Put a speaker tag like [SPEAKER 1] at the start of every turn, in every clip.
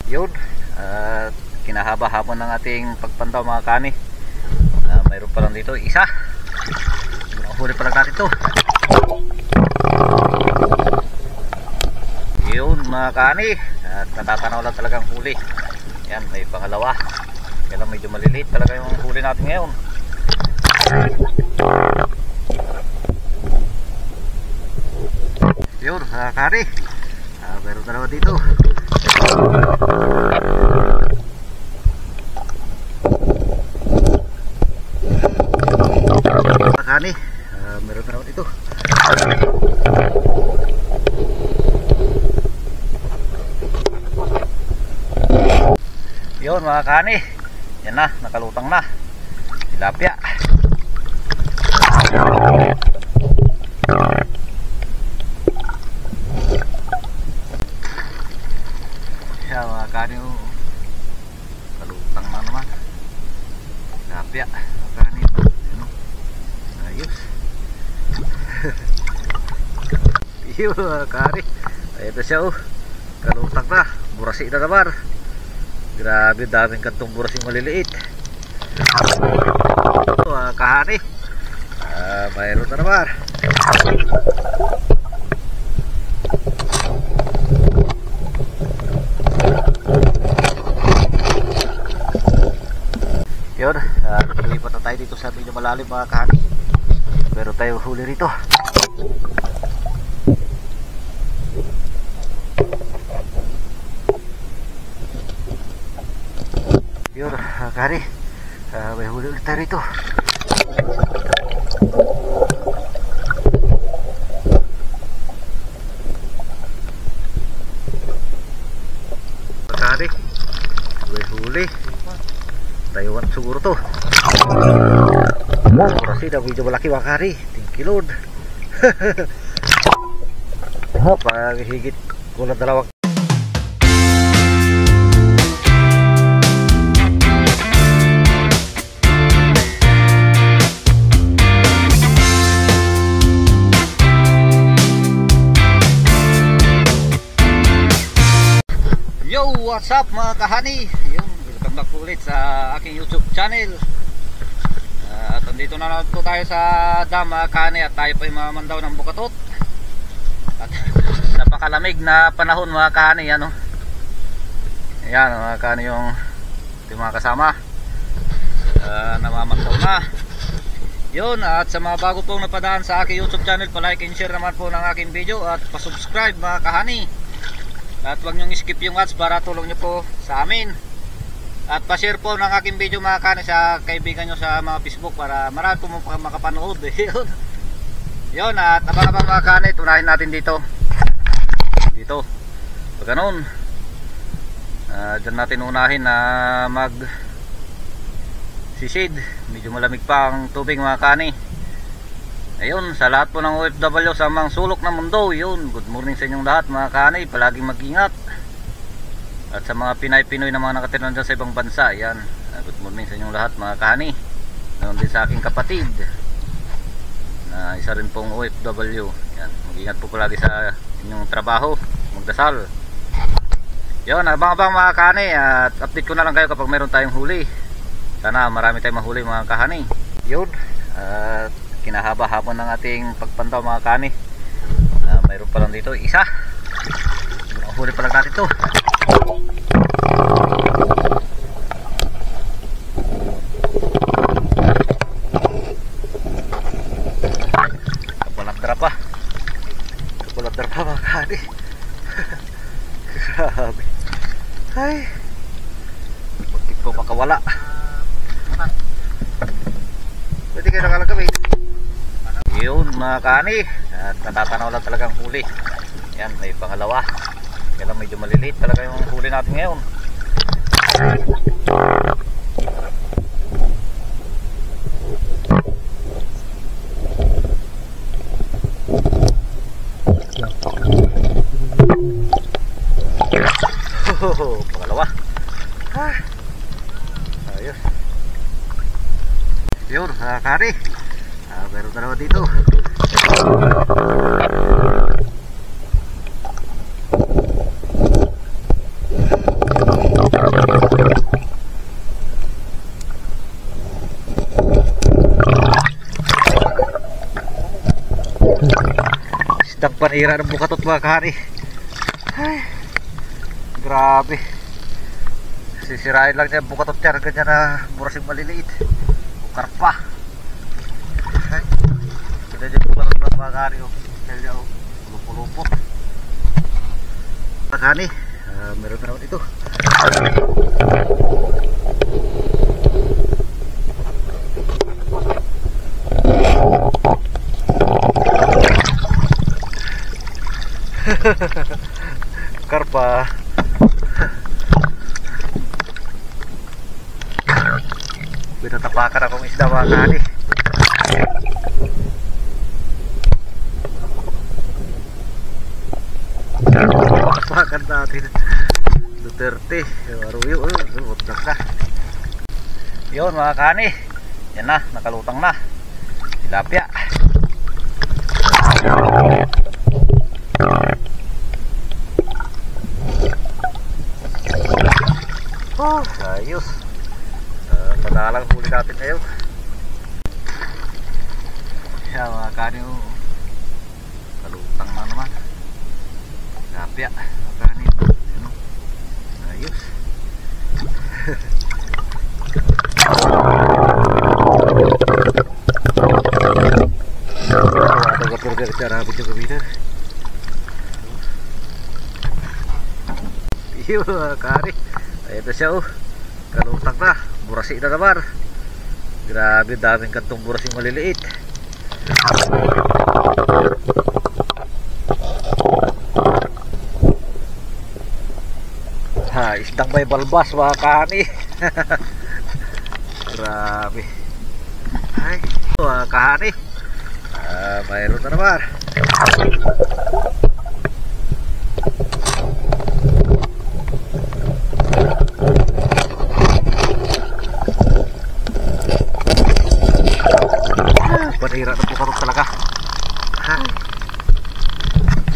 [SPEAKER 1] Yun, kinahaba-haba ng ating pagpandaw mga kani. Mayroon pa lang dito isa. Huli pa lang natin to. Yun mga kani, at natatanaw lang talagang huli. Yan, may pangalawa. Kaya lang medyo maliliit talaga yung huli natin ngayon. Yun mga kani, mayroon dalawa dito. Mga kani, meron dalawa dito. Yun mga kani, yan na, nakalutang na tilapia. Yan mga kani, kalutang na naman tilapia mga kani. Ayos. Yun mga kani, ayun na siya, kalutang na, burasi na naman. Grabe, daming kantong burasing maliliit. Kahani, mayroon na naman. Yun, lumipat na tayo dito sa medyo malalim mga kahani. Pero tayo huli rito. Yun, kari, may huli ulit tayo rito. Kari, may huli. Taiwan siguro to. Kurasi na medyo malaki mga kari. Thank you Lord. Pag higit kulang dalawang. Yo, what's up mga kahani? Yun, welcome back ulit sa aking YouTube channel. At nandito na po tayo sa dam mga kahani, at tayo pa yung mamandaw ng bukatot. At napakalamig na panahon mga kahani. Yan, ayan mga kahani, yung mga kasama namamandaw na. Yun, at sa mga bago pong napadaan sa aking YouTube channel, palike and share naman po ng aking video at pasubscribe mga kahani. At huwag nyo skip yung ads para tulong nyo po sa amin. At pa-share po ng aking video mga kani sa kaibigan nyo sa mga Facebook para marami po makapanood. Yun, at abang-abang mga kani, tunahin natin dito. Dito, pag ganun, dyan natin unahin na mag sisid. Medyo malamig pa ang tubig mga kani. Ayun, sa lahat po ng OFW sa mga sulok ng mundo, yun, good morning sa inyong lahat mga kani, palaging mag-ingat. At sa mga Pinay-Pinoy na mga nakatira dyan sa ibang bansa, yan, good morning sa inyong lahat mga kani. Ganoon din sa aking kapatid na isa rin pong OFW. Yan, mag-ingat po palagi sa inyong trabaho, magdasal. Yun, abang-abang mga kani, at update ko na lang kayo kapag meron tayong huli. Sana marami tayong mahuli mga kahani. Yun, at kinahaba-haba ng ating pagpandaw mga kani. Mayroon pa lang dito isa. Huli pa lang natin to. Kapulat drapa. Kapulat drapa mga kani. Grabe. Ay, muntik po makawala. Pwede kayo nakalagawin. Yun mga kani, at natatanaw lang talagang huli. Yan, may pangalawa. Kaya lang medyo maliliit talaga yung huli natin ngayon. Pangalawa. Ayos. Yun mga kani, meron dalawa dito. panira ng bukatot mga kahari. Ay, grabe. Sisirain lang niya bukatot niya, ganyan na burasing maliliit o karpa. Ay, ganda niya bukatot mga kahari. Kaya niya lupo-lupo mga kahari. Meron na naman ito. Karpa. Pinatapakan akong isda mga kahari. Tapakan natin Duterte Arroyo. Utang na yun mga kahari. Yan na, nakalutang na tilapia. Oh, ayos. Madalang huli natin ngayon. Yan mga kahari. Kalutang na naman tilapia mga kahari. Ayos. Ada kapur cara video kebina. Iyo kari. Ito siya kalutang na. Burasi na naman. Grabe daming kantong burasing maliliit. Ha, isdang may balbas mga kani. Grabe. Ay, mga kani. Mayroon na naman. Panira na bukatot talaga. Ay,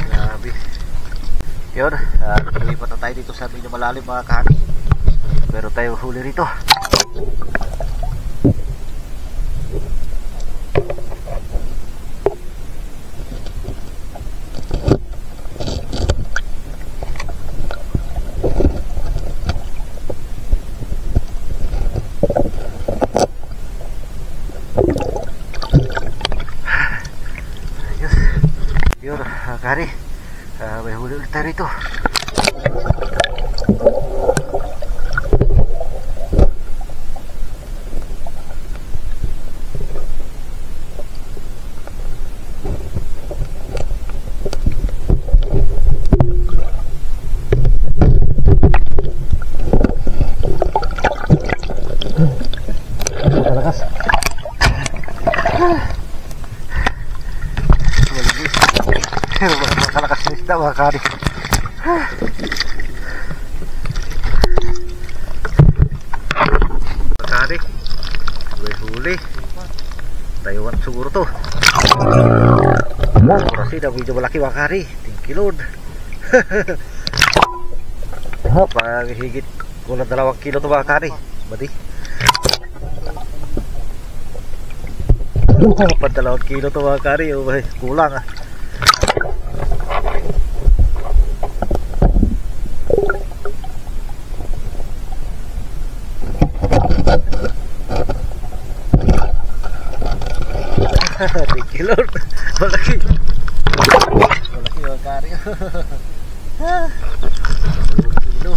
[SPEAKER 1] grabe. Yun, lumipat na tayo dito sa medyo malalim mga kahani. Pero tayo huli rito. Ayos. Yun, kahani. May huli ulit tayo rito. Malakas. Makalakas na isda mga kahari. Mga kahari, may huli. Taiwan siguro to. Kurasi na medyo malaki mga kahari. 10 kilod. Pag higit kulang 2 kilo to mga kahari. Bati. Pag 2 kilo to mga kahari. Kulang ah. Thank you Lord. Malaki. Malaki mga kahari. Kilo.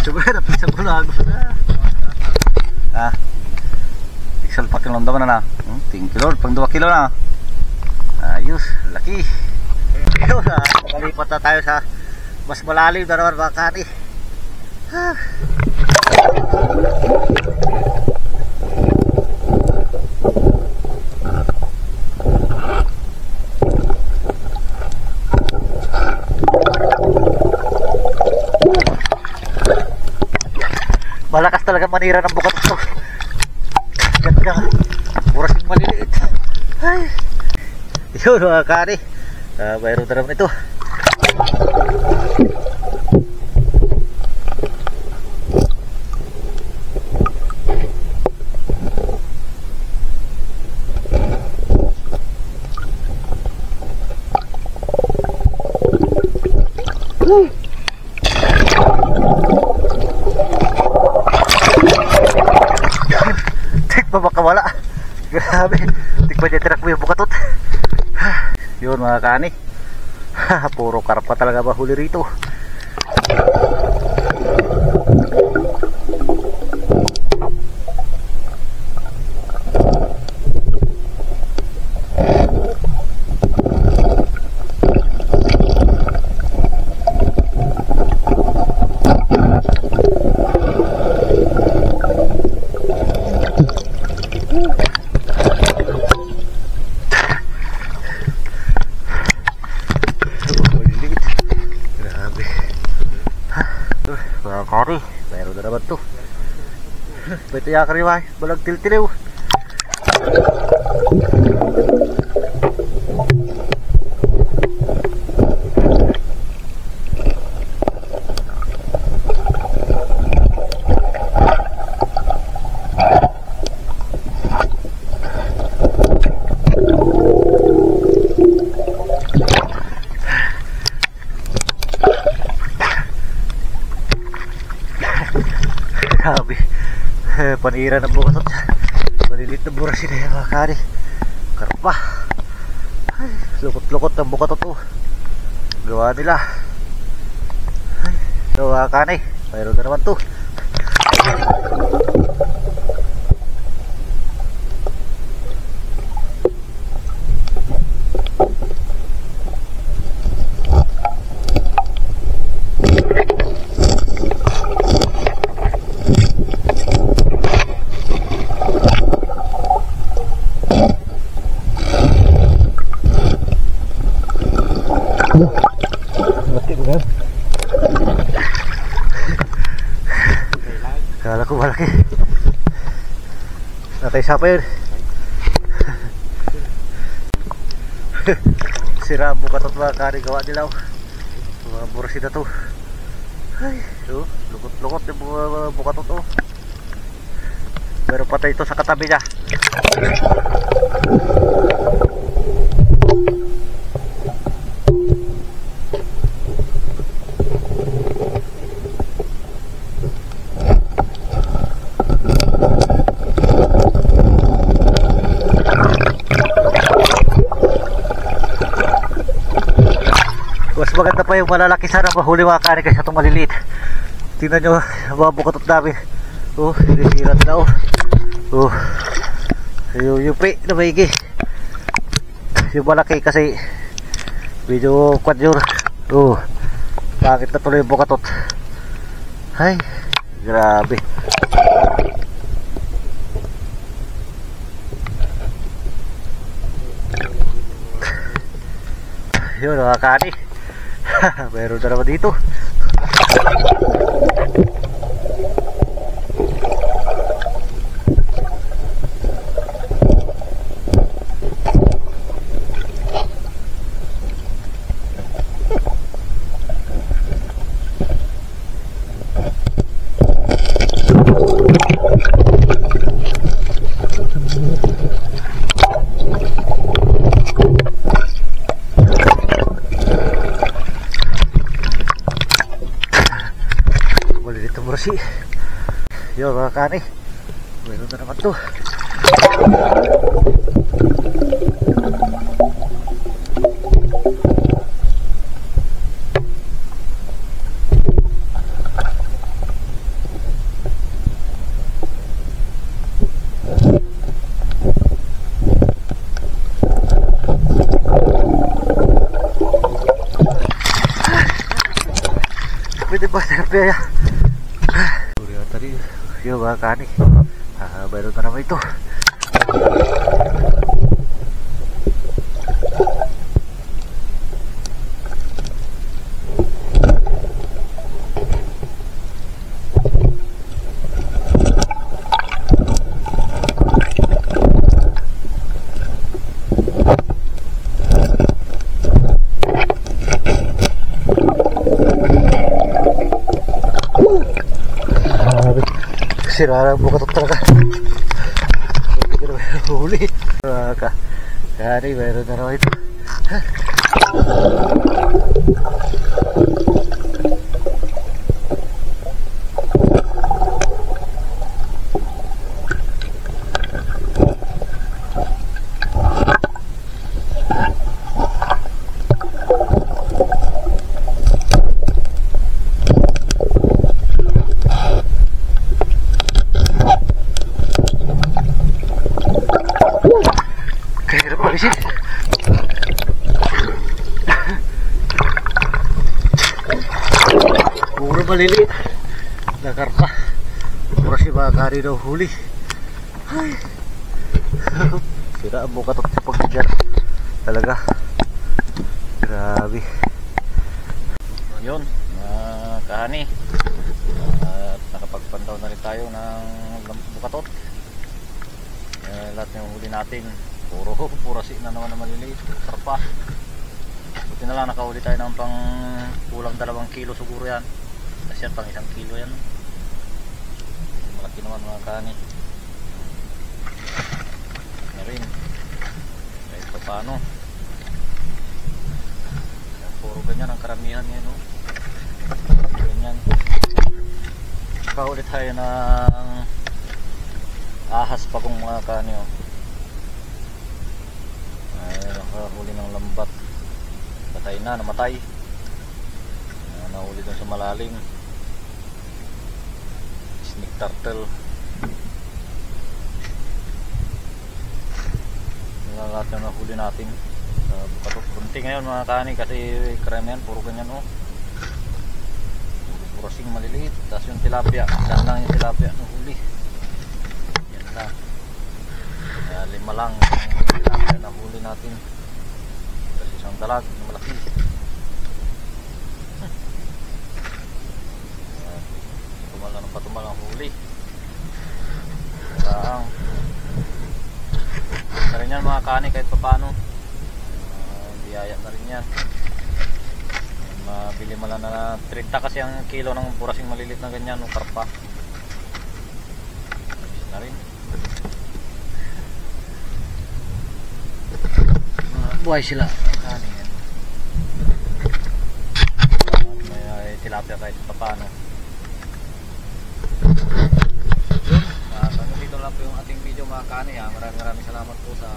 [SPEAKER 1] Coba na pisang ko lang. Piksel pa kilong naman na. Thank you Lord. Pang 2 kilo na. Ayos. Laki. Ayun na. Nakalipat na tayo sa mas malalim na naman mga kahari. Malakas talaga manira ng bukat ito. Ganda. Burasing maliliit. Ay. Yun mga kahari. Mayroon na naman ito. Tikpa baka wala. Grabe. Tikpa niya tirak mo yung bukatot. Yun mga kani. Puro karpa talaga ba huli rito. Kari, meron na naman to. Pwede ya kariway, balag tiltiliw. Grabe. Panira ng bukatot. Malilit na burasin na yan mga kani. Karpa. Ay, lukot-lukot ng bukatot to. Gawa nila. Ay, so mga kani, mayroon na naman to. Kala ko malaki. Natay siya pa yun. Sira ang bukatot mga kani, gawa nila. Mga burasin na to. Ay, so, lukot-lukot yung mga bukatot to. Pero patay ito sa katabi niya. Mas maganda pa yung malalaki sana mahuli mga kani kaysa itong maliliit. Tingnan nyo mga bukatot namin. Oh, sinisira na oh. Yung yupi na maigi. Yung malaki kasi medyo kwadyor. Oh, bakit na tuloy yung bukatot. Ay, grabe. Yun mga kani. Meron na naman dito. Yun mga kani, meron na naman to. Pwede ba sa kaya? Yun mga kani, mayroon na naman ito. Sira ang bukatot talaga. Hindi ko na mayroon huli. Kani mayroon na naman ito. Kahirap palisin. Puro maliliit. Nakarpa. Puro si Bakari daw huli. Ay. Sira ang bukatot sa pagbigar. Talaga. Grabe. Yun. Kahani. At nakapagpandaw na rin tayo ng bukatot. Lahat ng huli natin puro si na naman na maliliit, karpa. Buti na lang nakahuli tayo ng pang kulang 2 kilo siguro yan, kasi yan pang 1 kilo yan. Malaki naman mga kani na rin kahit pa paano. Puro ganyan ang karamihan yan, no? Ganyan. Nakahuli tayo ng ahas pa kung mga kani, oh. Ay, nakahuli ng lambat. Patay na, namatay. Nahuli doon sa malalim. Snake turtle. Lahat yung nahuli natin sa bukatot. Kunti ngayon mga kani kasi karamihan puro ganyan, oh. Puro sing maliliit. Tapos yung tilapia, saan lang yung tilapia nahuli. Kaya 5 lang ang nahuli natin. Kasi isang dalag na malaki. Tumal ng patumal ang huli. Kaya na rin yan mga kani kahit papano. Biyaya na rin yan. Mabili mo lang na 30 kasi ang kilo ng burasing malilit na ganyan, ng karpa. Na rin. Buhay sila. May tilapia kahit papano. Dito lang po yung ating video mga kani. Maraming salamat po sa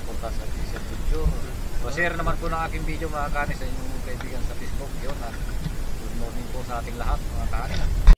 [SPEAKER 1] punta sa Diesel Video. So share naman po ng aking video mga kani sa inyong kaibigan sa Facebook. Yun, good morning po sa ating lahat mga kani.